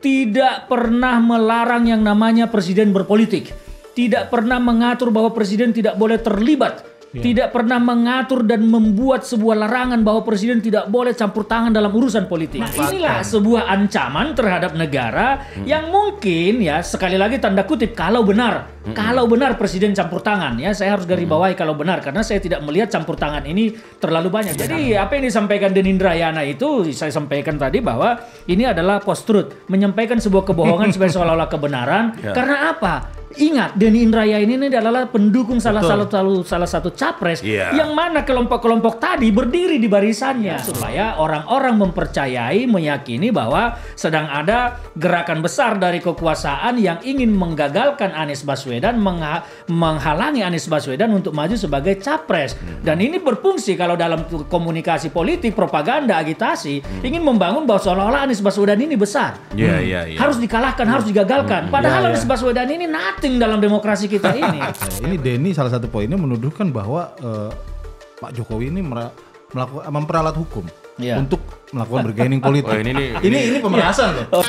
tidak pernah melarang yang namanya presiden berpolitik, tidak pernah mengatur bahwa presiden tidak boleh terlibat, tidak pernah mengatur dan membuat sebuah larangan bahwa presiden tidak boleh campur tangan dalam urusan politik. Nah, inilah sebuah ancaman terhadap negara yang mungkin ya sekali lagi tanda kutip kalau benar presiden campur tangan ya, saya harus garis bawahi kalau benar karena saya tidak melihat campur tangan ini terlalu banyak. Jadi apa yang disampaikan Denny Indrayana itu saya sampaikan tadi bahwa ini adalah post truth, menyampaikan sebuah kebohongan sebagai seolah-olah kebenaran. Karena apa? Ingat, Denny Indrayana ini adalah pendukung salah satu capres yang mana kelompok-kelompok tadi berdiri di barisannya supaya orang-orang mempercayai, meyakini bahwa sedang ada gerakan besar dari kekuasaan yang ingin menggagalkan Anies Baswedan, menghalangi Anies Baswedan untuk maju sebagai capres. Dan ini berfungsi kalau dalam komunikasi politik, propaganda, agitasi ingin membangun bahwa seolah-olah Anies Baswedan ini besar, harus dikalahkan, harus digagalkan. Padahal Anies Baswedan ini dalam demokrasi kita ini. Ini Denny salah satu poinnya menuduhkan bahwa Pak Jokowi ini memperalat hukum untuk melakukan bargaining politik. Ini pemerasan loh.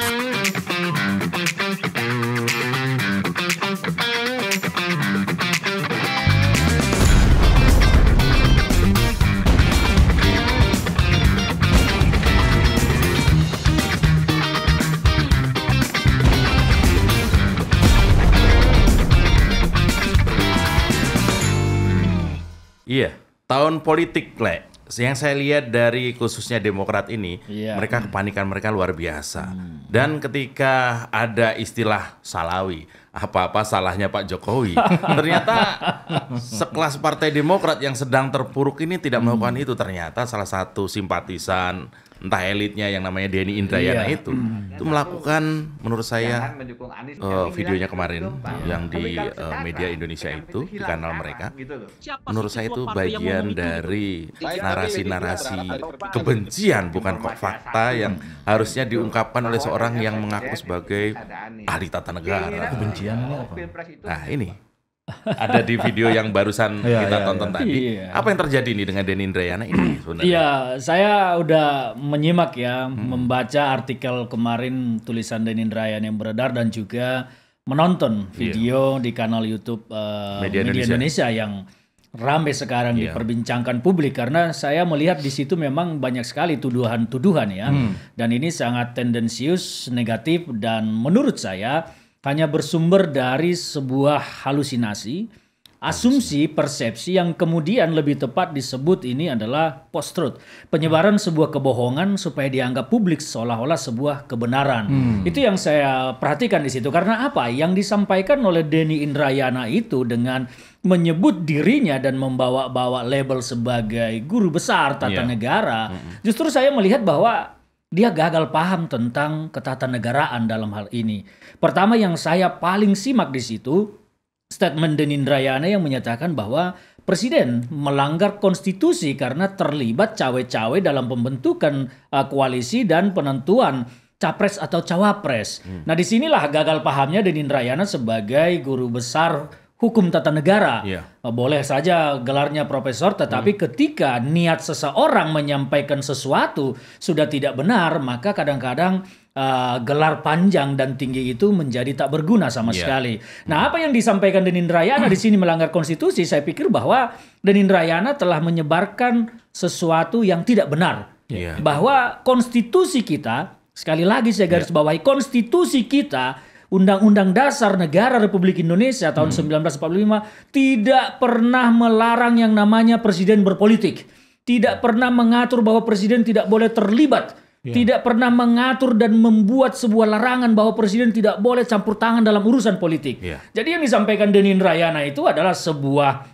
Iya, tahun politik, Le. Yang saya lihat dari khususnya Demokrat ini, mereka kepanikan mereka luar biasa. Dan ketika ada istilah Salawi, apa-apa salahnya Pak Jokowi, ternyata sekelas Partai Demokrat yang sedang terpuruk ini tidak melakukan itu. Ternyata salah satu simpatisan, entah elitnya yang namanya Denny Indrayana itu melakukan, menurut saya, videonya kemarin yang di media Indonesia itu, di kanal mereka, menurut saya itu bagian dari narasi-narasi kebencian, bukan kok fakta yang harusnya diungkapkan oleh seorang yang mengaku sebagai ahli tata negara. Kebencian ini apa? Nah ini ada di video yang barusan kita tonton tadi. Apa yang terjadi nih dengan Denny Indrayana ini sebenarnya? Iya, saya udah menyimak ya, membaca artikel kemarin tulisan Denny Indrayana yang beredar dan juga menonton video di kanal YouTube Media Indonesia yang ramai sekarang diperbincangkan publik karena saya melihat di situ memang banyak sekali tuduhan-tuduhan ya. Dan ini sangat tendensius, negatif dan menurut saya hanya bersumber dari sebuah halusinasi, asumsi, persepsi yang kemudian lebih tepat disebut ini adalah post-truth. Penyebaran sebuah kebohongan supaya dianggap publik seolah-olah sebuah kebenaran. Itu yang saya perhatikan di situ. Karena apa? Yang disampaikan oleh Denny Indrayana itu dengan menyebut dirinya dan membawa-bawa label sebagai guru besar tata negara, justru saya melihat bahwa dia gagal paham tentang ketatanegaraan dalam hal ini. Pertama yang saya paling simak di situ, statement Denny Indrayana yang menyatakan bahwa presiden melanggar konstitusi karena terlibat cawe-cawe dalam pembentukan koalisi dan penentuan capres atau cawapres. Nah disinilah gagal pahamnya Denny Indrayana sebagai guru besar hukum tata negara. Boleh saja gelarnya profesor, tetapi ketika niat seseorang menyampaikan sesuatu sudah tidak benar, maka kadang-kadang gelar panjang dan tinggi itu menjadi tak berguna sama sekali. Nah, apa yang disampaikan Denny Indrayana di sini melanggar konstitusi, saya pikir bahwa Denny Indrayana telah menyebarkan sesuatu yang tidak benar. Bahwa konstitusi kita, sekali lagi saya garis bawahi, konstitusi kita, Undang-Undang Dasar Negara Republik Indonesia tahun 1945 tidak pernah melarang yang namanya presiden berpolitik. Tidak pernah mengatur bahwa presiden tidak boleh terlibat. Tidak pernah mengatur dan membuat sebuah larangan bahwa presiden tidak boleh campur tangan dalam urusan politik. Jadi yang disampaikan Denny Indrayana itu adalah sebuah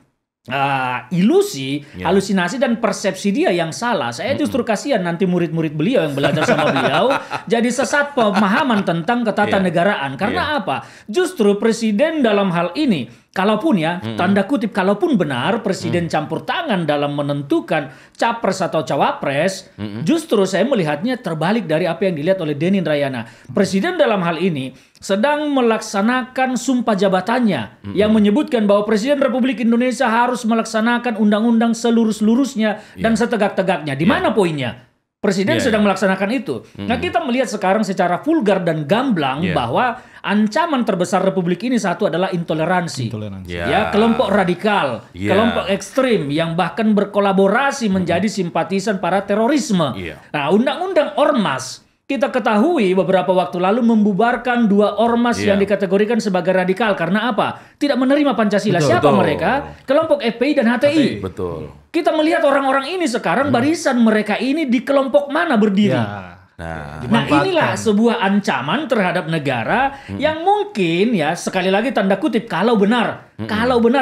ilusi, halusinasi dan persepsi dia yang salah. Saya justru kasihan nanti murid-murid beliau yang belajar sama beliau jadi sesat pemahaman tentang ketatanegaraan. Karena apa? Justru presiden dalam hal ini, kalaupun ya, tanda kutip, kalaupun benar presiden campur tangan dalam menentukan capres atau cawapres, justru saya melihatnya terbalik dari apa yang dilihat oleh Denny Indrayana. Presiden dalam hal ini sedang melaksanakan sumpah jabatannya yang menyebutkan bahwa Presiden Republik Indonesia harus melaksanakan undang-undang seluruh-seluruhnya dan setegak-tegaknya. Di mana poinnya? Presiden sedang melaksanakan itu. Nah, kita melihat sekarang secara vulgar dan gamblang bahwa ancaman terbesar Republik ini satu adalah intoleransi. Ya, kelompok radikal, kelompok ekstrim yang bahkan berkolaborasi menjadi simpatisan para terorisme. Nah, undang-undang Ormas kita ketahui beberapa waktu lalu membubarkan 2 ormas yang dikategorikan sebagai radikal. Karena apa? Tidak menerima Pancasila. Siapa mereka? Kelompok FPI dan HTI. Betul. Kita melihat orang-orang ini sekarang barisan mereka ini di kelompok mana berdiri. Nah, inilah sebuah ancaman terhadap negara yang mungkin ya sekali lagi tanda kutip kalau benar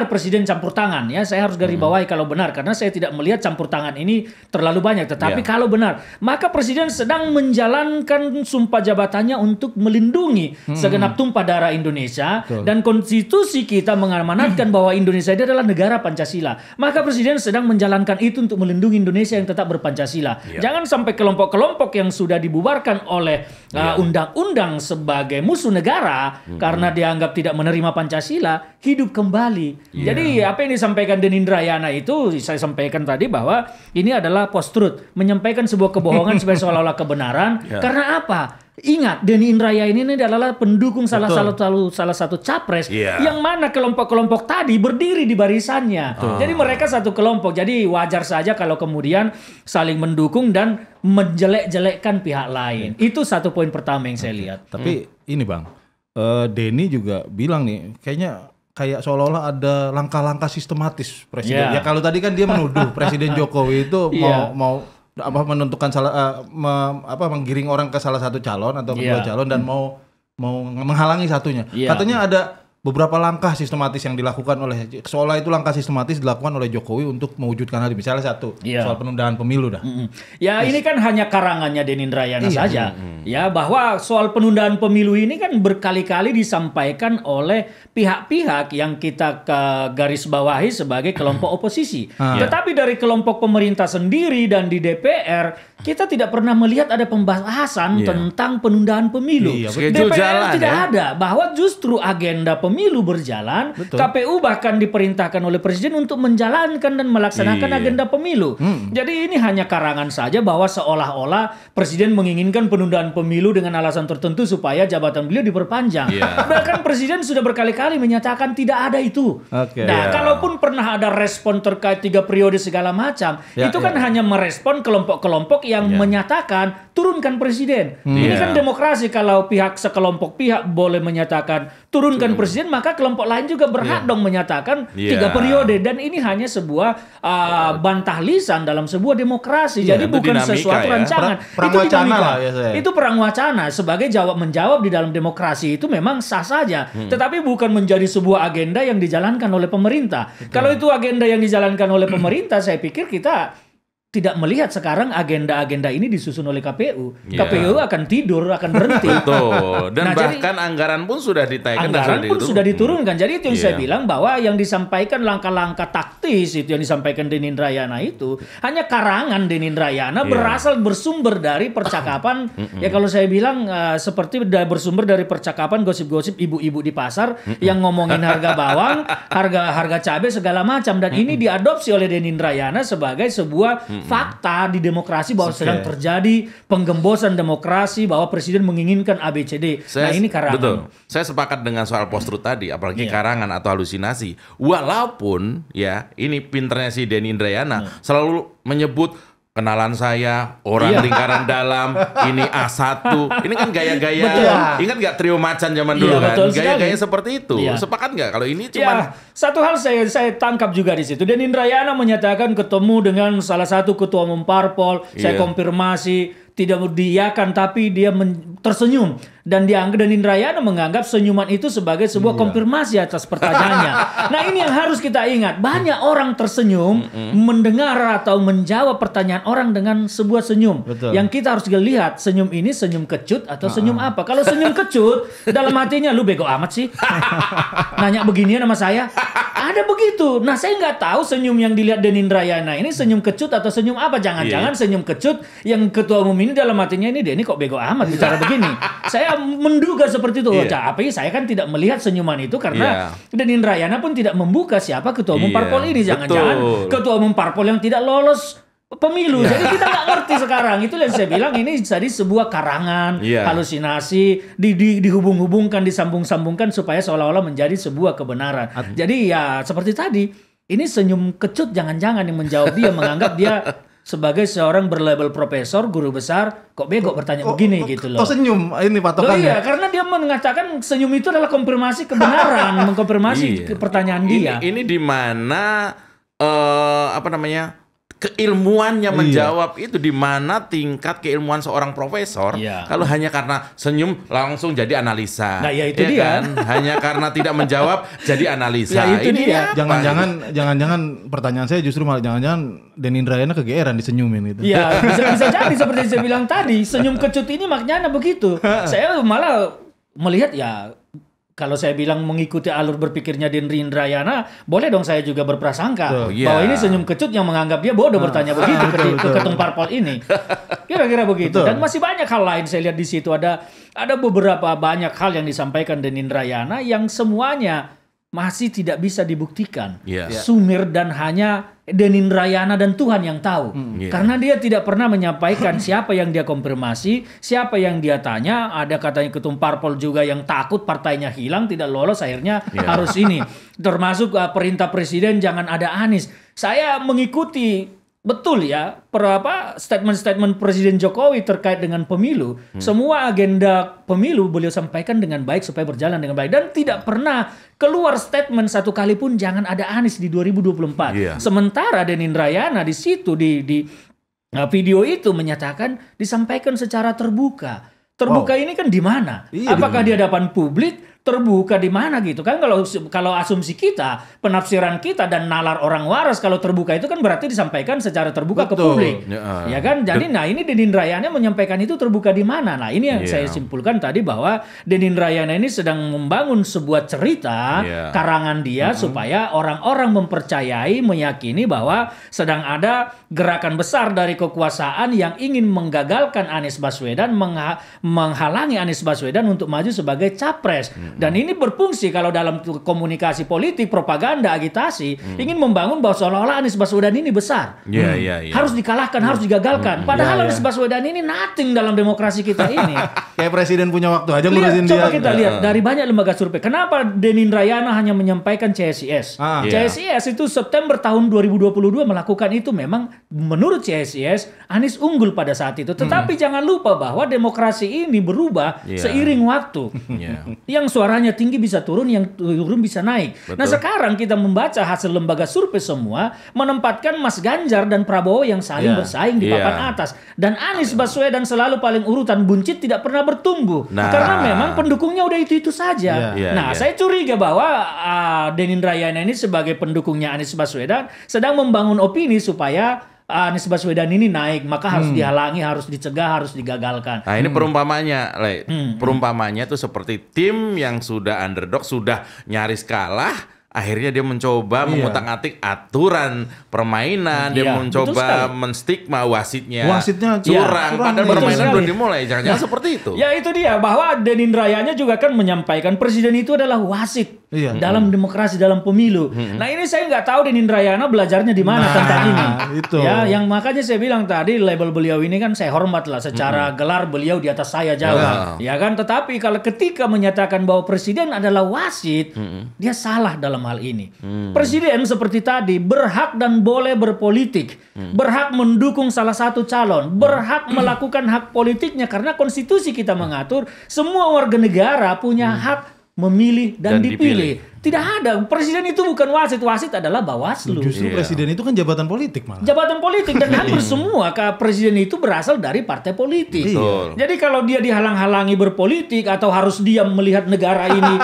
Presiden campur tangan ya, saya harus garis bawahi kalau benar karena saya tidak melihat campur tangan ini terlalu banyak, tetapi kalau benar maka Presiden sedang menjalankan sumpah jabatannya untuk melindungi segenap tumpah darah Indonesia dan konstitusi kita mengamanatkan bahwa Indonesia ini adalah negara Pancasila. Maka Presiden sedang menjalankan itu untuk melindungi Indonesia yang tetap berpancasila. Jangan sampai kelompok-kelompok yang sudah dibubarkan oleh undang-undang sebagai musuh negara karena dianggap tidak menerima Pancasila hidup kembali. Jadi apa yang disampaikan Denny Indrayana itu saya sampaikan tadi bahwa ini adalah post-truth, menyampaikan sebuah kebohongan sebagai seolah-olah kebenaran. Karena apa? Ingat, Denny Indrayana ini adalah pendukung salah satu capres yang mana kelompok-kelompok tadi berdiri di barisannya. Jadi mereka satu kelompok. Jadi wajar saja kalau kemudian saling mendukung dan menjelek-jelekkan pihak lain. Itu satu poin pertama yang saya lihat. Tapi ini Bang, Denny juga bilang nih, kayak seolah-olah ada langkah-langkah sistematis Presiden. Ya kalau tadi kan dia menuduh Presiden Jokowi itu mau menentukan menggiring orang ke salah satu calon atau kedua calon dan mau menghalangi satunya. Katanya ada beberapa langkah sistematis yang dilakukan seolah itu langkah sistematis dilakukan oleh Jokowi untuk mewujudkan hal ini. Misalnya satu, soal penundaan pemilu dah. Ini kan hanya karangannya Denny Indrayana saja. Ya, bahwa soal penundaan pemilu ini kan berkali-kali disampaikan oleh pihak-pihak yang kita garis bawahi sebagai kelompok oposisi. Tetapi dari kelompok pemerintah sendiri dan di DPR kita tidak pernah melihat ada pembahasan tentang penundaan pemilu. DPR tidak ada, bahwa justru agenda pemilu berjalan. KPU bahkan diperintahkan oleh Presiden untuk menjalankan dan melaksanakan agenda pemilu. Jadi ini hanya karangan saja bahwa seolah-olah Presiden menginginkan penundaan pemilu dengan alasan tertentu supaya jabatan beliau diperpanjang. Bahkan Presiden sudah berkali-kali menyatakan tidak ada itu. Kalaupun pernah ada respon terkait 3 periode segala macam, itu kan hanya merespon kelompok-kelompok yang menyatakan turunkan Presiden. Ini kan demokrasi, kalau sekelompok pihak boleh menyatakan turunkan Presiden, maka kelompok lain juga berhak dong menyatakan 3 periode. Dan ini hanya sebuah bantah lisan dalam sebuah demokrasi. Jadi bukan sesuatu rancangan. Itu dinamika. Itu perang wacana. Sebagai menjawab di dalam demokrasi itu memang sah saja. Tetapi bukan menjadi sebuah agenda yang dijalankan oleh pemerintah. Kalau itu agenda yang dijalankan oleh pemerintah, saya pikir kita tidak melihat sekarang agenda-agenda ini disusun oleh KPU. KPU akan tidur, akan berhenti. Dan bahkan anggaran pun sudah ditaikkan. Anggaran pun sudah diturunkan. Jadi itu yang saya bilang bahwa yang disampaikan langkah-langkah taktis itu yang disampaikan Denny Indrayana itu hanya karangan Denny Indrayana bersumber dari percakapan. Ya kalau saya bilang seperti bersumber dari percakapan gosip-gosip ibu-ibu di pasar yang ngomongin harga bawang, harga cabai segala macam. Dan ini diadopsi oleh Denny Indrayana sebagai sebuah fakta di demokrasi bahwa sedang terjadi penggembosan demokrasi, bahwa Presiden menginginkan ABCD. Ini karangan. Betul. Saya sepakat dengan soal post-truth tadi, apalagi karangan atau halusinasi. Walaupun ini pinternya si Denny Indrayana selalu menyebut kenalan saya, orang lingkaran dalam, ini A1. Ini kan gaya-gaya. Ingat nggak trio macan zaman dulu kan? Gaya-gaya seperti itu. Sepakat nggak kalau ini cuma satu hal saya tangkap juga di situ. Denny Indrayana menyatakan ketemu dengan salah satu ketua umum parpol, saya konfirmasi tidak diiyakan, tapi dia tersenyum dan Denny Indrayana menganggap senyuman itu sebagai sebuah konfirmasi atas pertanyaannya. Nah, ini yang harus kita ingat. Banyak orang tersenyum mendengar atau menjawab pertanyaan orang dengan sebuah senyum. Yang kita harus lihat, senyum ini senyum kecut atau senyum apa. Kalau senyum kecut, dalam hatinya lu bego amat sih. Nanya beginian sama saya. Ada begitu. Nah, saya nggak tahu senyum yang dilihat Denny Indrayana ini senyum kecut atau senyum apa. Jangan-jangan senyum kecut yang ketua umum ini dalam hatinya ini Denny kok bego amat bicara begini. Saya menduga seperti itu. Tapi saya kan tidak melihat senyuman itu karena Denny Indrayana pun tidak membuka siapa ketua umum parpol ini. Jangan-jangan ketua umum parpol yang tidak lolos pemilu. Jadi kita nggak ngerti sekarang. Itu yang saya bilang ini jadi sebuah karangan, halusinasi, dihubung-hubungkan, disambung-sambungkan supaya seolah-olah menjadi sebuah kebenaran. Jadi ya seperti tadi, ini senyum kecut jangan-jangan yang menjawab dia, menganggap dia sebagai seorang berlabel profesor, guru besar, kok bego bertanya begini gitu loh. Kok senyum ini patokannya? Iya, karena dia mengatakan senyum itu adalah konfirmasi kebenaran, mengkonfirmasi pertanyaan dia. Ini di mana keilmuannya menjawab itu, di mana tingkat keilmuan seorang profesor kalau hanya karena senyum langsung jadi analisa. Nah, ya itu dia. Kan? Hanya karena tidak menjawab jadi analisa. Ya, itu ini dia. Jangan-jangan pertanyaan saya justru malah jangan-jangan Denny Indrayana kegeeran disenyumin gitu. Iya, bisa jadi seperti saya bilang tadi, senyum kecut ini maknanya begitu. Saya malah melihat ya, kalau saya bilang mengikuti alur berpikirnya Denny Indrayana, boleh dong saya juga berprasangka bahwa ini senyum kecut yang menganggap dia bodoh bertanya begitu ke ketum parpol ini. Kira-kira begitu. Dan masih banyak hal lain saya lihat di situ, ada beberapa banyak hal yang disampaikan Denny Indrayana yang semuanya masih tidak bisa dibuktikan. Sumir dan hanya Denny Indrayana dan Tuhan yang tahu. Karena dia tidak pernah menyampaikan siapa yang dia konfirmasi, siapa yang dia tanya. Ada katanya ketum parpol juga yang takut partainya hilang, tidak lolos, akhirnya harus ini. Termasuk perintah presiden jangan ada Anies. Saya mengikuti betul ya statement-statement Presiden Jokowi terkait dengan pemilu. Semua agenda pemilu beliau sampaikan dengan baik supaya berjalan dengan baik, dan tidak pernah keluar statement satu kali pun jangan ada Anies di 2024. Sementara Denny Indrayana di situ di video itu menyatakan disampaikan secara terbuka. Terbuka ini kan di mana? Apakah di hadapan publik? Terbuka di mana gitu kan? Kalau asumsi kita, penafsiran kita dan nalar orang waras, kalau terbuka itu kan berarti disampaikan secara terbuka ke publik. Ya kan? Jadi ini Denny Indrayana menyampaikan itu terbuka di mana? Nah, ini yang saya simpulkan tadi, bahwa Denny Indrayana ini sedang membangun sebuah cerita karangan dia supaya orang-orang mempercayai, meyakini bahwa sedang ada gerakan besar dari kekuasaan yang ingin menggagalkan Anies Baswedan, menghalangi Anies Baswedan untuk maju sebagai capres. Dan ini berfungsi kalau dalam komunikasi politik, propaganda, agitasi, ingin membangun bahwa seolah-olah Anies Baswedan ini besar. Harus dikalahkan, harus digagalkan. Padahal Anies Baswedan ini nothing dalam demokrasi kita ini. Kayak presiden punya waktu aja ngurusin dia. Coba kita lihat dari banyak lembaga survei. Kenapa Denny Indrayana hanya menyampaikan CSIS? CSIS itu September tahun 2022 melakukan itu, memang menurut CSIS Anies unggul pada saat itu. Tetapi jangan lupa bahwa demokrasi ini berubah seiring waktu. Yang suaranya tinggi bisa turun, yang turun bisa naik. Betul. Nah, sekarang kita membaca hasil lembaga survei semua menempatkan Mas Ganjar dan Prabowo yang saling bersaing di papan atas. Dan Anies Baswedan selalu paling urutan buncit, tidak pernah bertumbuh. Karena memang pendukungnya udah itu-itu saja. Saya curiga bahwa Denny Indrayana ini sebagai pendukungnya Anies Baswedan sedang membangun opini supaya Anies Baswedan ini naik, maka harus dihalangi, harus dicegah, harus digagalkan. Nah, ini perumpamanya, perumpamanya itu seperti tim yang sudah underdog, sudah nyaris kalah, akhirnya dia mencoba mengutak-atik aturan permainan, dia mencoba menstigma wasitnya curang, padahal permainan belum dimulai. Jangan-jangan seperti itu. Ya, itu dia, bahwa Denny Indrayana juga kan menyampaikan presiden itu adalah wasit dalam demokrasi, dalam pemilu. Nah, ini saya nggak tahu Denny Indrayana belajarnya di mana tentang ini. Ya, yang makanya saya bilang tadi, label beliau ini kan saya hormat lah, secara gelar beliau di atas saya jauh. Ya kan, tetapi kalau ketika menyatakan bahwa presiden adalah wasit, dia salah dalam hal ini. Presiden seperti tadi berhak dan boleh berpolitik, berhak mendukung salah satu calon, berhak melakukan hak politiknya, karena konstitusi kita mengatur semua warga negara punya hak memilih dan dipilih. Tidak ada. Presiden itu bukan wasit. Wasit adalah Bawaslu. Justru presiden itu kan jabatan politik malah. Jabatan politik, dan hampir semua presiden itu berasal dari partai politik. Jadi kalau dia dihalang-halangi berpolitik atau harus diam melihat negara ini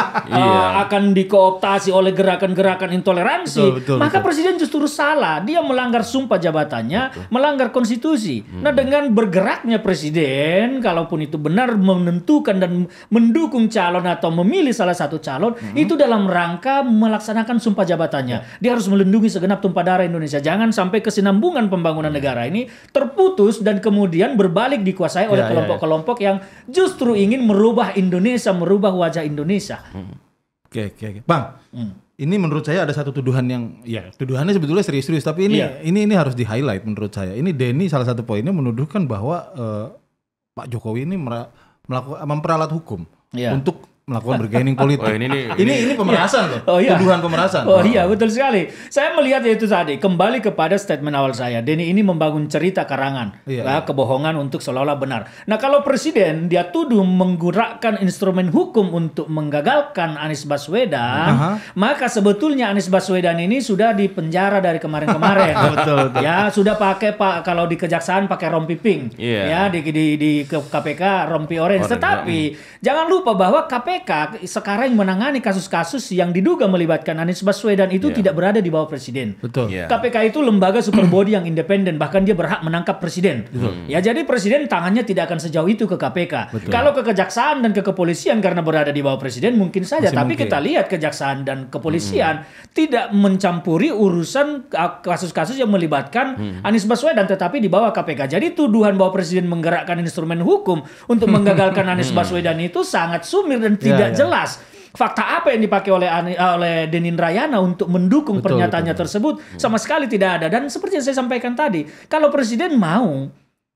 akan dikooptasi oleh gerakan-gerakan intoleransi, maka presiden justru salah. Dia melanggar sumpah jabatannya, melanggar konstitusi. Nah, dengan bergeraknya presiden, kalaupun itu benar menentukan dan mendukung calon atau memilih salah satu calon, itu dalam rangka melaksanakan sumpah jabatannya. Dia harus melindungi segenap tumpah darah Indonesia. Jangan sampai kesinambungan pembangunan negara ini terputus dan kemudian berbalik dikuasai oleh kelompok-kelompok yang justru ingin merubah Indonesia, merubah wajah Indonesia. Oke. Bang, ini menurut saya ada satu tuduhan yang tuduhannya sebetulnya serius-serius, tapi ini harus di-highlight menurut saya. Ini Denny salah satu poinnya menuduhkan bahwa Pak Jokowi ini memperalat hukum untuk melakukan bargaining politik. Ini pemerasan loh. Tuduhan pemerasan. Iya, betul sekali. Saya melihat itu tadi, kembali kepada statement awal saya. Denny ini membangun cerita karangan, kebohongan untuk seolah-olah benar. Nah, kalau presiden dia tuduh menggunakan instrumen hukum untuk menggagalkan Anies Baswedan, maka sebetulnya Anies Baswedan ini sudah dipenjara dari kemarin-kemarin. Betul. Ya, sudah pakai kalau di kejaksaan pakai rompi pink. Ya, di KPK rompi orange. Tetapi jangan lupa bahwa KPK sekarang menangani kasus-kasus yang diduga melibatkan Anies Baswedan itu tidak berada di bawah presiden. Betul. KPK itu lembaga super body yang independen, bahkan dia berhak menangkap presiden. Ya, jadi presiden tangannya tidak akan sejauh itu ke KPK. Kalau ke kejaksaan dan ke kepolisian karena berada di bawah presiden mungkin saja, tapi kita lihat kejaksaan dan kepolisian tidak mencampuri urusan kasus-kasus yang melibatkan Anies Baswedan, tetapi di bawah KPK. Jadi tuduhan bahwa presiden menggerakkan instrumen hukum untuk menggagalkan Anies Baswedan itu sangat sumir dan tidak jelas. Fakta apa yang dipakai oleh Denny Indrayana untuk mendukung pernyataannya tersebut sama sekali tidak ada. Dan seperti yang saya sampaikan tadi, kalau presiden mau,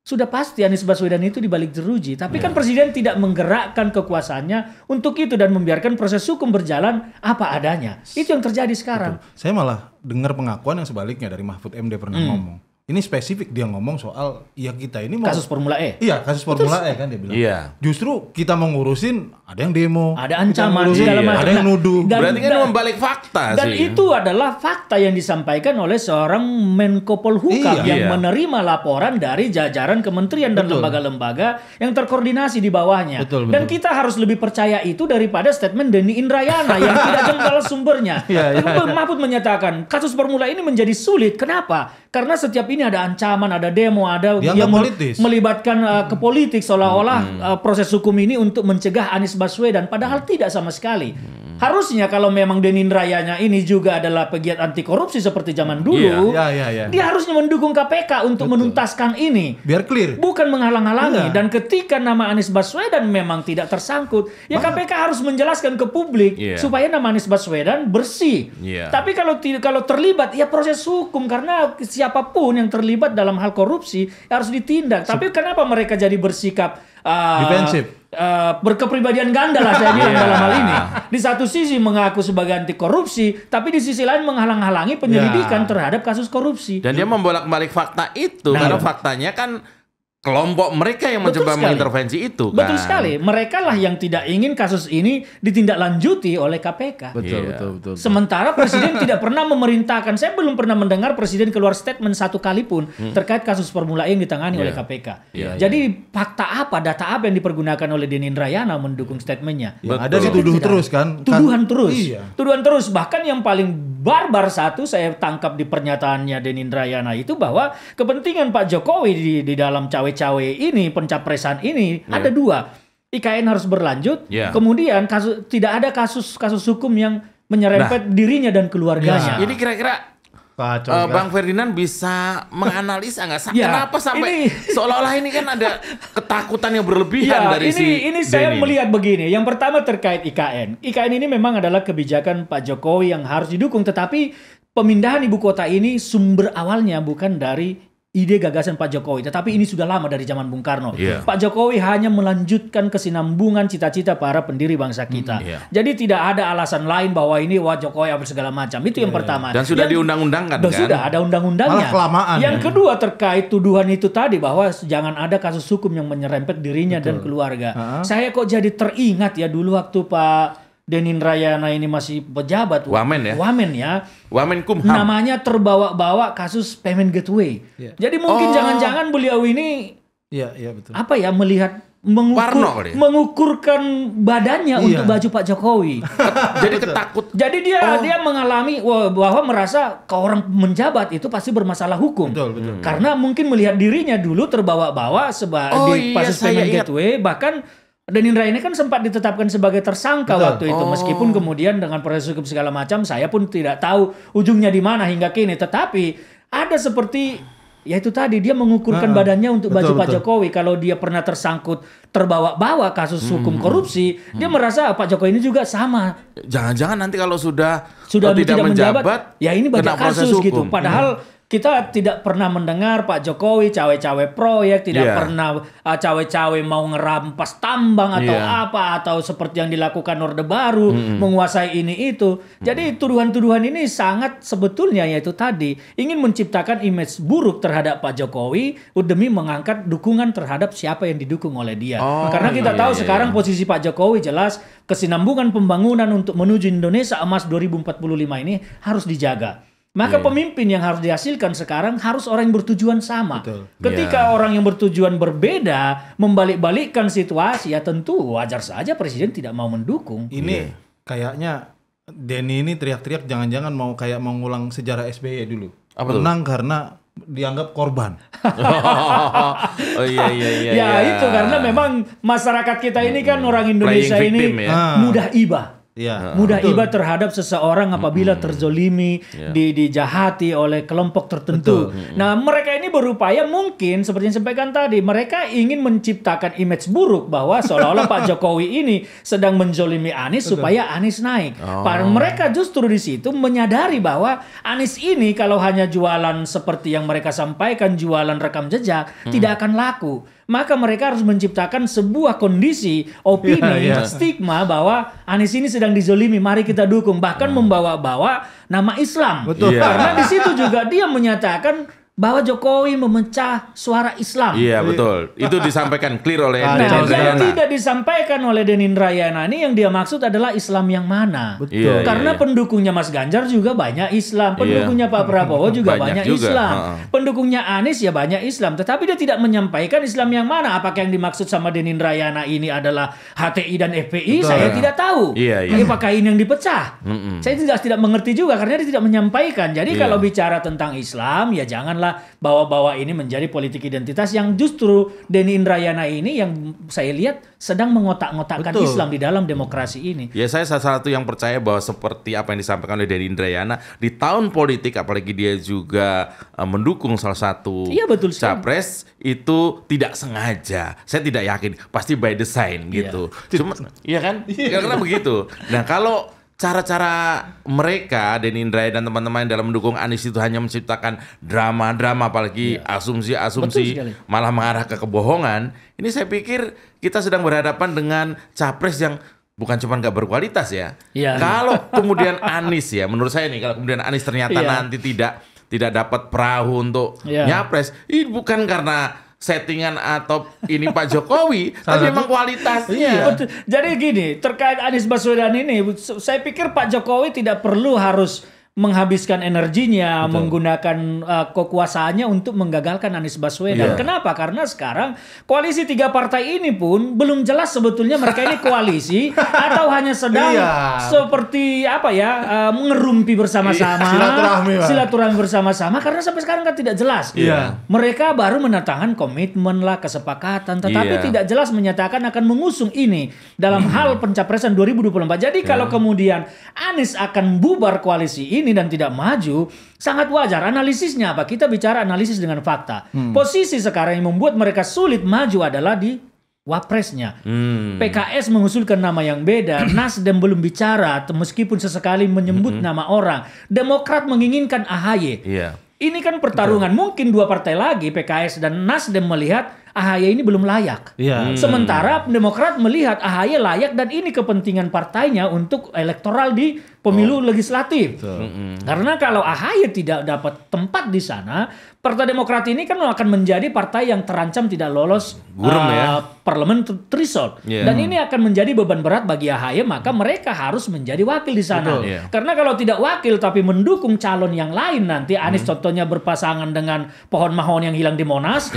sudah pasti Anies Baswedan itu dibalik jeruji. Tapi kan presiden tidak menggerakkan kekuasaannya untuk itu dan membiarkan proses hukum berjalan apa adanya. Itu yang terjadi sekarang. Saya malah dengar pengakuan yang sebaliknya dari Mahfud MD pernah ngomong. Ini spesifik dia ngomong soal kita ini mau kasus Formula E. Iya, kasus Formula E kan dia bilang. Iya. Justru kita mau ngurusin ada yang demo, ada ancaman segala macam, ada yang nuduh. Berarti kan membalik fakta dan sih. Dan itu adalah fakta yang disampaikan oleh seorang Menko Polhukam yang menerima laporan dari jajaran kementerian dan lembaga-lembaga yang terkoordinasi di bawahnya. Dan kita harus lebih percaya itu daripada statement Denny Indrayana yang tidak jelas sumbernya. Mahfud menyatakan kasus Formula ini menjadi sulit. Kenapa? Karena setiap ini ada ancaman, ada demo, ada yang melibatkan ke politik seolah-olah proses hukum ini untuk mencegah Anies Baswedan. Padahal tidak sama sekali. Harusnya kalau memang Denny Indrayana ini juga adalah pegiat anti korupsi seperti zaman dulu, dia harusnya mendukung KPK untuk menuntaskan ini. Biar clear. Bukan menghalang-halangi. Dan ketika nama Anies Baswedan memang tidak tersangkut, ya KPK harus menjelaskan ke publik supaya nama Anies Baswedan bersih. Tapi kalau terlibat, ya proses hukum karena siapapun yang terlibat dalam hal korupsi harus ditindak. Tapi kenapa mereka jadi bersikap defensif? Berkepribadian ganda lah saya bilang dalam hal ini. Di satu sisi mengaku sebagai anti korupsi, tapi di sisi lain menghalang-halangi penyelidikan terhadap kasus korupsi. Dan dia membolak-balik fakta itu karena faktanya kan kelompok mereka yang mencoba mengintervensi itu kan. Betul sekali. Mereka lah yang tidak ingin kasus ini ditindaklanjuti oleh KPK. Betul. Sementara presiden tidak pernah memerintahkan. Saya belum pernah mendengar presiden keluar statement satu kali pun terkait kasus Formula E yang ditangani oleh KPK. Jadi fakta apa, data apa yang dipergunakan oleh Denny Indrayana mendukung statementnya? Ada dituduh terus kan? Tuduhan terus. Tuduhan terus. Bahkan yang paling barbar satu saya tangkap di pernyataannya Denny Indrayana itu bahwa kepentingan Pak Jokowi di dalam cawe-cawe ini, pencapresan ini ada dua. IKN harus berlanjut, kemudian tidak ada kasus hukum yang menyerempet dirinya dan keluarganya. Ini kira-kira Bang Ferdinand bisa menganalisa nggak? Kenapa sampai seolah-olah ini kan ada ketakutan yang berlebihan dari ini saya melihat begini. Yang pertama terkait IKN. IKN ini memang adalah kebijakan Pak Jokowi yang harus didukung. Tetapi pemindahan ibu kota ini sumber awalnya bukan dari ide gagasan Pak Jokowi, tetapi ini sudah lama dari zaman Bung Karno. Pak Jokowi hanya melanjutkan kesinambungan cita-cita para pendiri bangsa kita. Jadi tidak ada alasan lain bahwa ini Jokowi apa segala macam. Itu yang pertama. Dan sudah diundang-undangkan kan? Sudah ada undang-undangnya. Yang kedua terkait tuduhan itu tadi bahwa jangan ada kasus hukum yang menyerempet dirinya dan keluarga. Saya kok jadi teringat ya dulu waktu Pak Denny Indrayana ini masih pejabat Wamen ya. Wamenkumham. Namanya terbawa-bawa kasus payment gateway. Jadi mungkin jangan-jangan beliau ini betul. Apa ya melihat mengukurkan badannya untuk baju Pak Jokowi. Jadi ketakut. Jadi dia mengalami bahwa merasa orang menjabat itu pasti bermasalah hukum. Betul. Karena mungkin melihat dirinya dulu terbawa-bawa di kasus payment gateway, bahkan Denny Indrayana kan sempat ditetapkan sebagai tersangka waktu itu. Meskipun kemudian dengan proses hukum segala macam, saya pun tidak tahu ujungnya di mana hingga kini. Tetapi ada seperti ya itu tadi dia mengukurkan badannya untuk baju Pak Jokowi. Kalau dia pernah tersangkut terbawa-bawa kasus hukum korupsi, dia merasa Pak Jokowi ini juga sama. Jangan-jangan nanti kalau sudah tidak menjabat, ya ini banyak kasus gitu. hukum. Padahal kita tidak pernah mendengar Pak Jokowi cawe-cawe proyek, tidak pernah cawe-cawe mau ngerampas tambang atau apa, atau seperti yang dilakukan Orde Baru, menguasai ini itu. Jadi tuduhan-tuduhan ini sangat sebetulnya yaitu tadi ingin menciptakan image buruk terhadap Pak Jokowi demi mengangkat dukungan terhadap siapa yang didukung oleh dia. Karena kita tahu sekarang posisi Pak Jokowi jelas kesinambungan pembangunan untuk menuju Indonesia Emas 2045 ini harus dijaga. Maka pemimpin yang harus dihasilkan sekarang harus orang yang bertujuan sama. Betul. Ketika orang yang bertujuan berbeda membalik-balikkan situasi, ya tentu wajar saja presiden tidak mau mendukung. Ini kayaknya Denny ini teriak-teriak jangan-jangan mau ngulang sejarah SBY dulu. Menang karena dianggap korban. Ya itu karena memang masyarakat kita ini kan orang Indonesia ini mudah iba. Mudah iba terhadap seseorang apabila terzolimi, dijahati oleh kelompok tertentu. Nah, mereka ini berupaya mungkin seperti yang disampaikan tadi, mereka ingin menciptakan image buruk bahwa seolah-olah Pak Jokowi ini sedang menzolimi Anies supaya Anies naik. Padahal mereka justru di situ menyadari bahwa Anies ini kalau hanya jualan seperti yang mereka sampaikan, jualan rekam jejak, tidak akan laku. Maka mereka harus menciptakan sebuah kondisi, opini, stigma bahwa Anies ini sedang dizolimi, mari kita dukung. Bahkan membawa-bawa nama Islam. Karena di situ juga dia menyatakan bahwa Jokowi memecah suara Islam. Iya betul. Itu disampaikan clear oleh Denny Indrayana. Tidak disampaikan oleh Denny Indrayana ini yang dia maksud adalah Islam yang mana. Karena pendukungnya Mas Ganjar juga banyak Islam. Pendukungnya Pak Prabowo juga banyak Islam. Pendukungnya Anies ya banyak Islam. Tetapi dia tidak menyampaikan Islam yang mana. Apakah yang dimaksud sama Denny Indrayana ini adalah HTI dan FPI? Saya tidak tahu. Apakah ini yang dipecah? Saya tidak mengerti juga karena dia tidak menyampaikan. Jadi kalau bicara tentang Islam ya janganlah bawa-bawa ini menjadi politik identitas yang justru Denny Indrayana ini yang saya lihat sedang mengotak-ngotakkan Islam di dalam demokrasi ini. Ya saya salah satu yang percaya bahwa seperti apa yang disampaikan oleh Denny Indrayana di tahun politik, apalagi dia juga mendukung salah satu capres, itu tidak sengaja. Saya tidak yakin, pasti by design gitu. Cuma iya kan? Karena begitu. Nah kalau cara-cara mereka, Denny Indrayana dan teman-teman dalam mendukung Anies itu hanya menciptakan drama-drama, apalagi asumsi-asumsi, malah mengarah ke kebohongan. Ini saya pikir kita sedang berhadapan dengan capres yang bukan cuma nggak berkualitas ya. Kalau kemudian Anies ya, menurut saya nih, kalau kemudian Anies ternyata nanti tidak dapat perahu untuk nyapres, ini bukan karena settingan atau ini Pak Jokowi, tapi memang kualitasnya. Jadi gini, terkait Anies Baswedan ini, saya pikir Pak Jokowi tidak perlu harus menghabiskan energinya, menggunakan kekuasaannya untuk menggagalkan Anies Baswedan. Kenapa? Karena sekarang koalisi 3 partai ini pun belum jelas sebetulnya mereka ini koalisi atau hanya sedang seperti apa ya, mengerumpi bersama-sama, silaturahmi bersama-sama, karena sampai sekarang kan tidak jelas. Mereka baru menandatangani komitmen lah, kesepakatan, tetapi tidak jelas menyatakan akan mengusung ini dalam hal pencapresan 2024. Jadi kalau kemudian Anies akan bubar koalisi ini dan tidak maju, sangat wajar. Analisisnya apa? Kita bicara analisis dengan fakta. Posisi sekarang yang membuat mereka sulit maju adalah di wapresnya. PKS mengusulkan nama yang beda. Nasdem belum bicara, meskipun sesekali menyebut nama orang. Demokrat menginginkan AHY. Ini kan pertarungan. Mungkin 2 partai lagi, PKS dan Nasdem, melihat AHY ini belum layak. Sementara Demokrat melihat AHY layak dan ini kepentingan partainya untuk elektoral di pemilu legislatif. Karena kalau AHY tidak dapat tempat di sana, Partai Demokrat ini kan akan menjadi partai yang terancam tidak lolos parlemen threshold. Dan ini akan menjadi beban berat bagi AHY, maka mereka harus menjadi wakil di sana. Karena kalau tidak wakil tapi mendukung calon yang lain, nanti Anies contohnya berpasangan dengan pohon mahon yang hilang di Monas.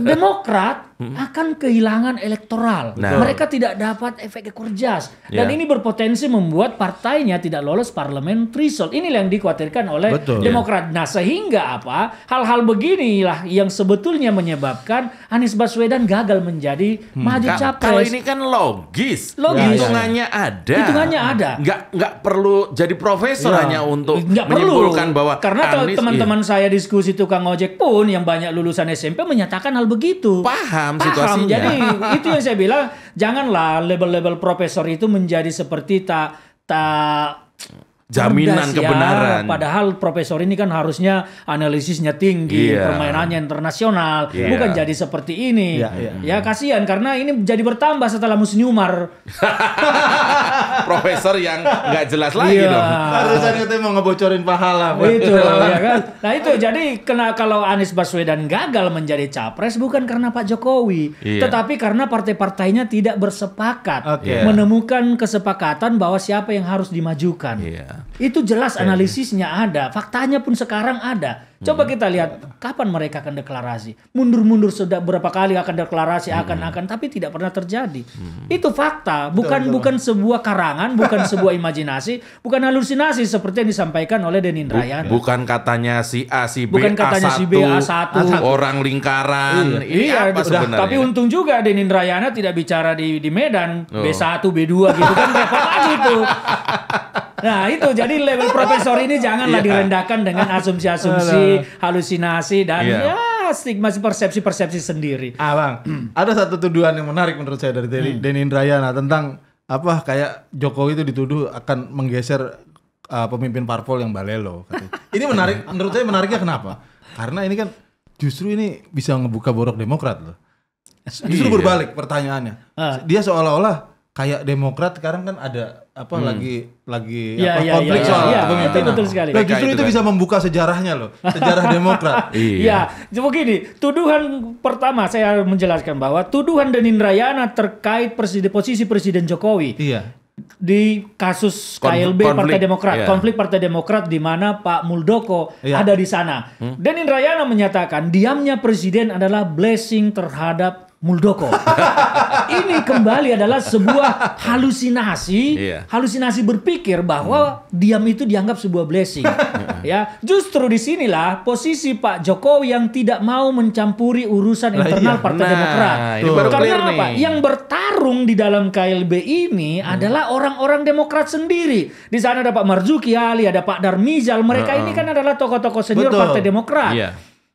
Demokrat akan kehilangan elektoral. Mereka tidak dapat efek ekor jas. Dan ini berpotensi membuat partainya tidak lolos parlemen threshold. Inilah yang dikhawatirkan oleh Demokrat. Nah, sehingga apa? Hal-hal beginilah yang sebetulnya menyebabkan Anies Baswedan gagal menjadi maju capres. Kalau ini kan logis. Hitungannya ada. Nggak perlu jadi profesor hanya untuk menyimpulkan bahwa karena teman-teman saya diskusi tukang ojek pun yang banyak lulusan SMP menyatakan hal begitu. Paham situasinya. Jadi itu yang saya bilang, janganlah label-label profesor itu menjadi seperti tak jaminan kebenaran. Padahal profesor ini kan harusnya analisisnya tinggi, permainannya internasional, bukan jadi seperti ini. Ya kasihan karena ini jadi bertambah setelah Musnyumar. Profesor yang nggak jelas lagi dong. Harusnya kita mau ngebocorin pahala. Itu ya kan. Nah itu jadi kalau Anies Baswedan gagal menjadi capres bukan karena Pak Jokowi, tetapi karena partai-partainya tidak bersepakat menemukan kesepakatan bahwa siapa yang harus dimajukan. Itu jelas analisisnya ada, faktanya pun sekarang ada. Coba kita lihat kapan mereka akan deklarasi. Mundur-mundur sudah berapa kali akan deklarasi akan tapi tidak pernah terjadi. Itu fakta, bukan sebuah karangan, bukan sebuah imajinasi, bukan halusinasi seperti yang disampaikan oleh Denny Indrayana. Bukan katanya si A, si B, bukan katanya si B, A1, orang lingkaran. Ini apa sebenarnya? Tapi untung juga Denny Indrayana tidak bicara di Medan, B1, B2 gitu kan repot lagi itu. Nah itu jadi level profesor ini janganlah direndahkan dengan asumsi-asumsi, halusinasi dan stigma persepsi-persepsi sendiri. Bang, ada satu tuduhan yang menarik menurut saya dari Denny Indrayana tentang apa kayak Jokowi itu dituduh akan menggeser pemimpin parpol yang balelo. Ini menarik, menurut saya menariknya kenapa? Karena ini kan justru ini bisa ngebuka borok Demokrat loh. Justru berbalik pertanyaannya. Dia seolah-olah kayak Demokrat sekarang kan ada lagi konflik soal kepemimpinan. Betul sekali. Nah, justru itu bisa membuka sejarahnya loh, sejarah Demokrat. Begini, tuduhan pertama saya menjelaskan bahwa tuduhan Denny Indrayana terkait posisi Presiden Jokowi. Di kasus KLB Partai Demokrat, konflik Partai Demokrat di mana Pak Muldoko ada di sana. Denny Indrayana menyatakan diamnya Presiden adalah blessing terhadap Muldoko. Ini kembali adalah sebuah halusinasi berpikir bahwa diam itu dianggap sebuah blessing. Justru disinilah posisi Pak Jokowi yang tidak mau mencampuri urusan internal Partai Demokrat. Karena apa? Yang bertarung di dalam KLB ini adalah orang-orang Demokrat sendiri. Di sana ada Pak Marzuki Ali, ada Pak Darmizal. Mereka ini kan adalah tokoh-tokoh senior Partai Demokrat.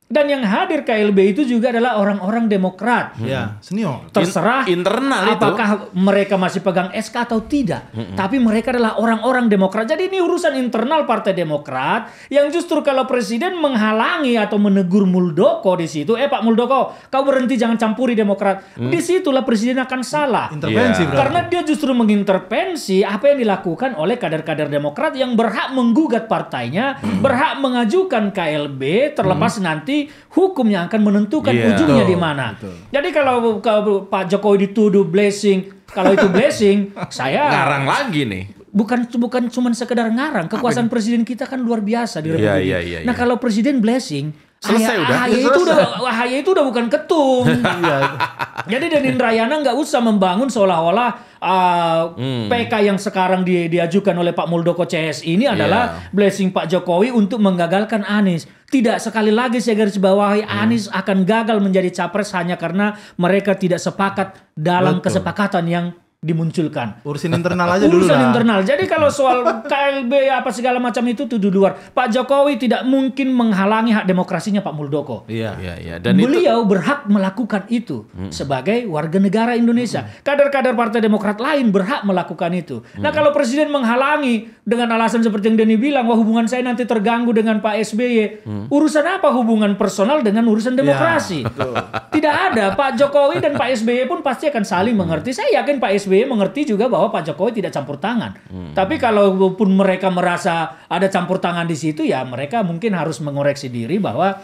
Dan yang hadir KLB itu juga adalah orang-orang Demokrat. Senior. Terserah internal apakah mereka masih pegang SK atau tidak. Tapi mereka adalah orang-orang Demokrat. Jadi ini urusan internal Partai Demokrat yang justru kalau Presiden menghalangi atau menegur Muldoko di situ, Pak Muldoko, kau berhenti jangan campuri Demokrat. Disitulah Presiden akan salah. Intervensi karena dia justru mengintervensi apa yang dilakukan oleh kader-kader Demokrat yang berhak menggugat partainya, berhak mengajukan KLB terlepas nanti hukum yang akan menentukan ujungnya di mana. Jadi kalau Pak Jokowi dituduh blessing, kalau itu blessing, saya ngarang lagi nih. Bukan cuma sekedar ngarang. Kekuasaan presiden kita kan luar biasa di Republik. Nah kalau presiden blessing, AHY itu udah bukan ketum. Jadi Denny Indrayana nggak usah membangun seolah-olah PK yang sekarang diajukan oleh Pak Muldoko CS ini adalah blessing Pak Jokowi untuk menggagalkan Anies. Tidak, sekali lagi saya garis bawahi, Anies akan gagal menjadi capres hanya karena mereka tidak sepakat dalam kesepakatan yang dimunculkan. Urusan internal aja dulu lah. Urusan internal. Jadi kalau soal KLB apa segala macam itu di luar. Pak Jokowi tidak mungkin menghalangi hak demokrasinya Pak Muldoko. Dan beliau berhak melakukan itu sebagai warga negara Indonesia. Kader-kader Partai Demokrat lain berhak melakukan itu. Nah kalau Presiden menghalangi dengan alasan seperti yang Denny bilang, wah hubungan saya nanti terganggu dengan Pak SBY. Urusan apa hubungan personal dengan urusan demokrasi? Tidak ada. Pak Jokowi dan Pak SBY pun pasti akan saling mengerti. Saya yakin Pak SBY mengerti juga bahwa Pak Jokowi tidak campur tangan. Tapi kalaupun mereka merasa ada campur tangan di situ, ya mereka mungkin harus mengoreksi diri bahwa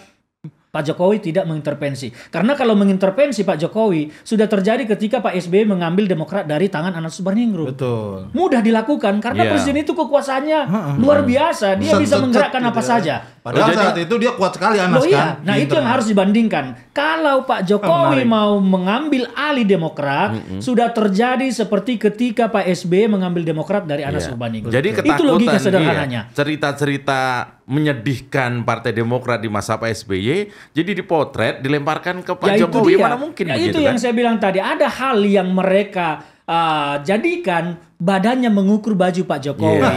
Pak Jokowi tidak mengintervensi. Karena kalau mengintervensi Pak Jokowi sudah terjadi ketika Pak SBY mengambil Demokrat dari tangan Anas Urbaningrum. Betul. Mudah dilakukan karena presiden itu kekuasaannya luar biasa. Dia bisa menggerakkan apa saja. Padahal saat itu dia kuat sekali Anas kan. Nah itu yang harus dibandingkan. Kalau Pak Jokowi mau mengambil alih Demokrat, sudah terjadi seperti ketika Pak SBY mengambil Demokrat dari Anas Urbaningrum. Jadi ketakutan, itu logika sederhananya. Cerita-cerita menyedihkan Partai Demokrat di masa Pak SBY, jadi dipotret, dilemparkan ke Pak Jokowi. Mana mungkin begitu itu yang saya bilang tadi. Ada hal yang mereka jadikan badannya mengukur baju Pak Jokowi.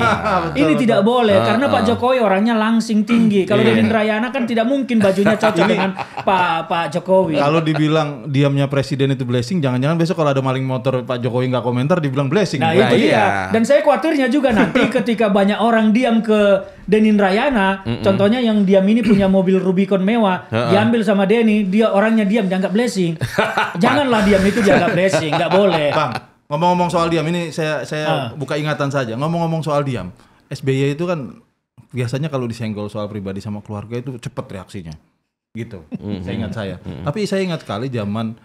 Ini tidak boleh karena Pak Jokowi orangnya langsing tinggi. Kalau Denin Rayana kan tidak mungkin bajunya cocok dengan Pak Jokowi. Kalau dibilang diamnya presiden itu blessing, jangan-jangan besok kalau ada maling motor Pak Jokowi nggak komentar dibilang blessing. Nah itu dia. Dan saya khawatirnya juga nanti ketika banyak orang diam ke Denin Rayana, contohnya yang diam ini punya mobil Rubicon mewah, diambil sama Denny, dia orangnya diam dianggap blessing. Janganlah diam itu dianggap blessing, nggak boleh. Bang, ngomong-ngomong soal diam ini saya buka ingatan saja. Ngomong-ngomong soal diam, SBY itu kan biasanya kalau disenggol soal pribadi sama keluarga itu cepat reaksinya, gitu. Saya ingat Tapi saya ingat sekali zaman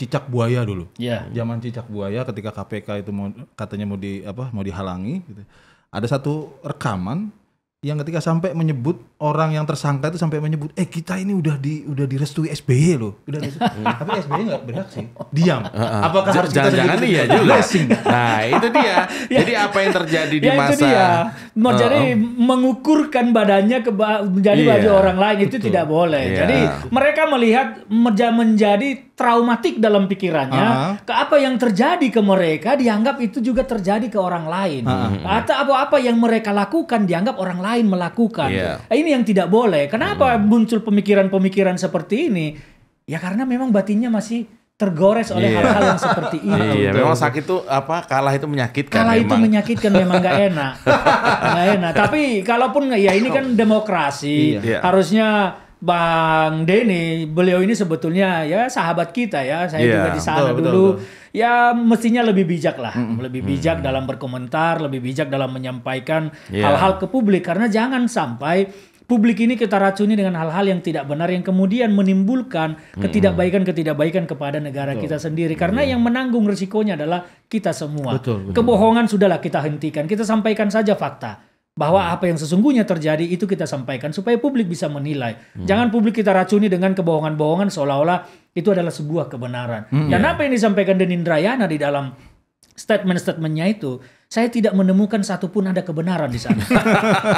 cicak buaya dulu. Zaman cicak buaya ketika KPK itu katanya mau dihalangi. Gitu. Ada satu rekaman yang ketika sampai menyebut orang yang tersangka itu sampai menyebut kita ini udah direstui SBY loh. Tapi SBY nggak bereaksi, diam. Apakah harus kita jangan iya juga. Nah itu dia. Jadi apa yang terjadi di masa jadi mengukurkan badannya menjadi baju orang lain itu tidak boleh. Jadi mereka melihat menjadi traumatik dalam pikirannya. Ke apa yang terjadi ke mereka dianggap itu juga terjadi ke orang lain. Atau apa yang mereka lakukan dianggap orang lain melakukan. Ini yang tidak boleh. Kenapa muncul pemikiran-pemikiran seperti ini? Ya karena memang batinnya masih tergores oleh hal-hal yang seperti ini. Memang sakit itu kalah itu menyakitkan. Kalah itu menyakitkan memang nggak enak. Nggak enak. Tapi kalaupun ini kan demokrasi. Harusnya Bang Denny, beliau ini sebetulnya ya sahabat kita ya. Saya juga di sana dulu. Ya mestinya lebih bijak lah, lebih bijak dalam berkomentar, lebih bijak dalam menyampaikan hal-hal ke publik. Karena jangan sampai publik ini kita racuni dengan hal-hal yang tidak benar yang kemudian menimbulkan ketidakbaikan kepada negara kita sendiri. Karena yang menanggung risikonya adalah kita semua. Kebohongan sudahlah kita hentikan, kita sampaikan saja fakta. Bahwa apa yang sesungguhnya terjadi itu kita sampaikan supaya publik bisa menilai. Jangan publik kita racuni dengan kebohongan-bohongan seolah-olah itu adalah sebuah kebenaran. Dan apa yang disampaikan Denin Rayana di dalam statement-statementnya itu, saya tidak menemukan satupun ada kebenaran di sana.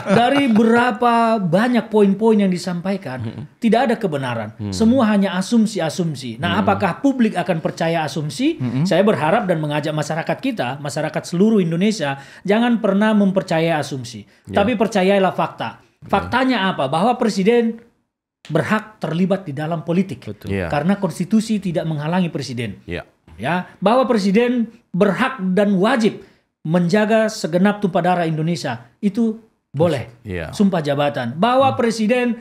Dari berapa banyak poin-poin yang disampaikan, tidak ada kebenaran. Semua hanya asumsi-asumsi. Nah, apakah publik akan percaya asumsi? Saya berharap dan mengajak masyarakat kita, masyarakat seluruh Indonesia, jangan pernah mempercayai asumsi. Tapi percayailah fakta. Faktanya apa? Bahwa presiden berhak terlibat di dalam politik. Karena konstitusi tidak menghalangi presiden. Bahwa presiden berhak dan wajib menjaga segenap tumpah darah Indonesia itu boleh. Sumpah jabatan bahwa presiden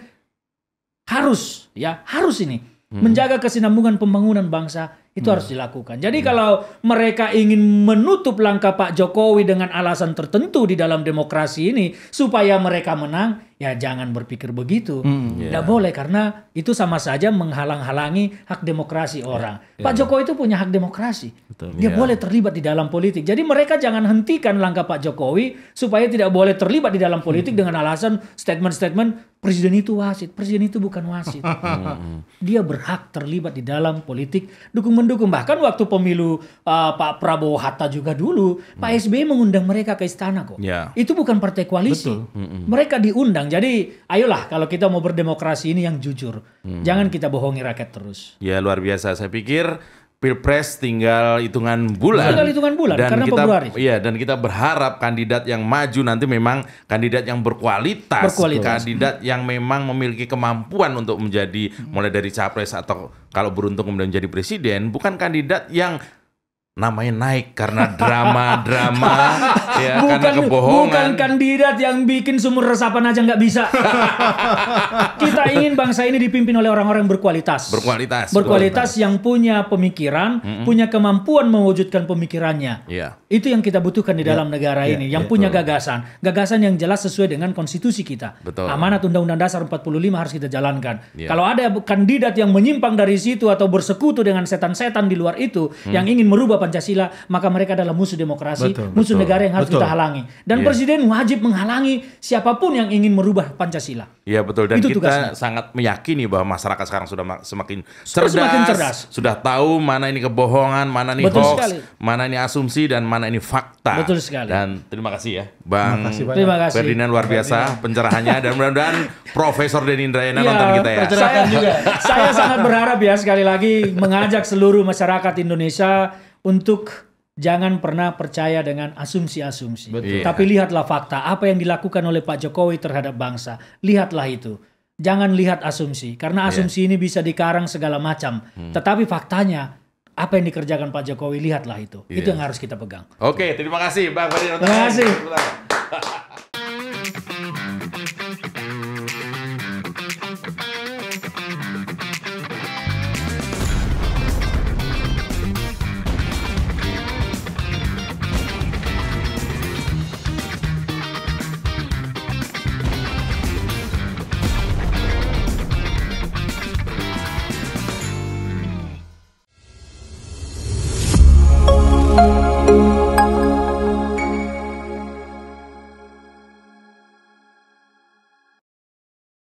harus ini menjaga kesinambungan pembangunan bangsa itu harus dilakukan. Jadi kalau mereka ingin menutup langkah Pak Jokowi dengan alasan tertentu di dalam demokrasi ini supaya mereka menang, ya jangan berpikir begitu. Tidak boleh karena itu sama saja menghalang-halangi hak demokrasi orang. Pak Jokowi itu punya hak demokrasi. Dia boleh terlibat di dalam politik. Jadi mereka jangan hentikan langkah Pak Jokowi supaya tidak boleh terlibat di dalam politik dengan alasan statement-statement presiden itu wasit. Presiden itu bukan wasit. Dia berhak terlibat di dalam politik dukung-mendukung. Bahkan waktu pemilu Pak Prabowo Hatta juga dulu, Pak SBY mengundang mereka ke istana kok. Itu bukan partai koalisi. Mereka diundang. Jadi ayolah kalau kita mau berdemokrasi ini yang jujur. Jangan kita bohongi rakyat terus. Ya luar biasa. Saya pikir Pilpres tinggal hitungan bulan. Dan karena kita, Februari. Dan kita berharap kandidat yang maju nanti memang kandidat yang berkualitas. Kandidat yang memang memiliki kemampuan untuk menjadi mulai dari capres atau kalau beruntung kemudian menjadi presiden. Bukan kandidat yang namanya naik karena drama-drama karena kebohongan. Bukan kandidat yang bikin sumur resapan aja nggak bisa. Kita ingin bangsa ini dipimpin oleh orang-orang berkualitas. Berkualitas yang punya pemikiran, punya kemampuan mewujudkan pemikirannya. Itu yang kita butuhkan di dalam negara ini. Yang punya gagasan yang jelas sesuai dengan konstitusi kita. Amanat Undang-Undang Dasar 45 harus kita jalankan. Kalau ada kandidat yang menyimpang dari situ atau bersekutu dengan setan-setan di luar itu yang ingin merubah Pancasila, maka mereka adalah musuh demokrasi, musuh negara yang harus kita halangi. Dan presiden wajib menghalangi siapapun yang ingin merubah Pancasila. Iya betul, dan itu kita tugasnya. sangat meyakini bahwa masyarakat sekarang sudah semakin cerdas, sudah tahu mana ini kebohongan, mana ini hoax, mana ini asumsi, dan mana ini fakta. Betul sekali. Dan terima kasih ya Bang terima kasih. Ferdinand, luar biasa pencerahannya, dan mudah-mudahan Profesor Denny Indrayana nonton kita ya. Saya sangat berharap ya, sekali lagi mengajak seluruh masyarakat Indonesia untuk jangan pernah percaya dengan asumsi-asumsi. Tapi lihatlah fakta, apa yang dilakukan oleh Pak Jokowi terhadap bangsa. Lihatlah itu. Jangan lihat asumsi, karena asumsi ini bisa dikarang segala macam. Tetapi faktanya, apa yang dikerjakan Pak Jokowi, lihatlah itu. Itu yang harus kita pegang. Oke, terima kasih Bang Ferdinand. Terima kasih.